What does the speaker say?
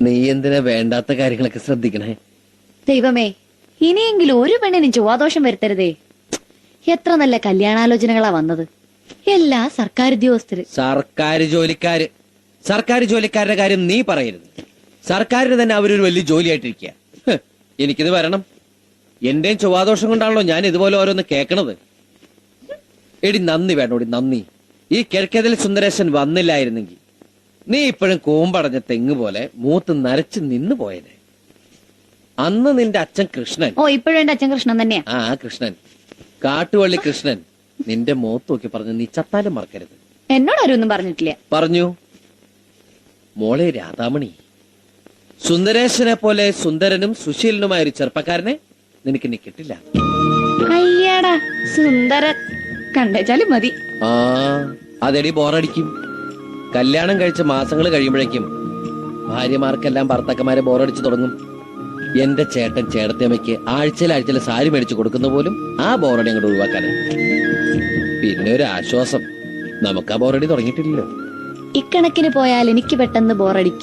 നീ എന്തിനാ വേണ്ടാത്ത കാര്യങ്ങളൊക്കെ ശ്രദ്ധിക്കണേ? ദൈവമേ, ഇനിയെങ്കിലും ഒരു പെണ്ണിനും ചൊവ്വാദോഷം വരുത്തരുതേ. എത്ര നല്ല കല്യാണാലോചനകളാ വന്നത്. എല്ലാ സർക്കാർ ഉദ്യോഗസ്ഥര്. സർക്കാർ ജോലിക്കാരുടെ കാര്യം നീ പറയരുത്. സർക്കാരിന് തന്നെ അവരൊരു വലിയ ജോലിയായിട്ടിരിക്കുക. എനിക്കിത് വരണം. എന്റെയും ചൊവ്വാദോഷം കൊണ്ടാണല്ലോ ഞാൻ ഇതുപോലെ ഓരോന്ന് കേക്കണത്. എടി നന്ദി വേണോടി, നന്ദി. ഈ കിഴക്കേതിൽ സുന്ദരേശൻ വന്നില്ലായിരുന്നെങ്കിൽ നീ ഇപ്പോഴും കൂമ്പടഞ്ഞ തെങ്ങ് പോലെ മൂത്ത് നരച്ച് നിന്ന് പോയനെ. അന്ന് നിന്റെ അച്ഛൻ കൃഷ്ണൻ. ഓ, ഇപ്പോഴും എന്റെ അച്ഛൻ കൃഷ്ണൻ തന്നെയാ. ആ കൃഷ്ണൻ, കാട്ടുവള്ളി കൃഷ്ണൻ നിന്റെ മുഖത്ത് നോക്കി പറഞ്ഞു, നീ ചത്താലും മറക്കരുത്. എന്നോട് ആരും ഒന്നും പറഞ്ഞിട്ടില്ല. പറഞ്ഞു. മോളെ രാധാമണി, സുന്ദരേശനെ പോലെ സുന്ദരനും സുശീലനുമായ ഒരു ചെറുപ്പക്കാരനെ നിനക്ക് ഇനി കിട്ടില്ല. അയ്യാടാ, സുന്ദരൻ കണ്ടേച്ചാലും മതി. ആ അതെടി ബോറടിക്കും. കല്യാണം കഴിച്ച മാസങ്ങൾ കഴിയുമ്പോഴേക്കും ഭാര്യമാർക്കെല്ലാം ഭർത്താക്കന്മാരെ ബോറടിച്ചു തുടങ്ങും. എന്റെ ചേട്ടൻ ചേട്ടത്തിയമ്മയ്ക്ക് ആഴ്ചയിൽ സാരി മേടിച്ചു കൊടുക്കുന്ന പോലും ആ ബോറടി അങ്ങോട്ട് ഒഴിവാക്കാനാണ്. പിന്നെ ഒരു ആശ്വാസം, നമുക്ക് ആ ബോറടി തുടങ്ങിയിട്ടില്ലല്ലോ. ഇക്കണക്കിന് പോയാൽ എനിക്ക് പെട്ടെന്ന് ബോറടിക്കും.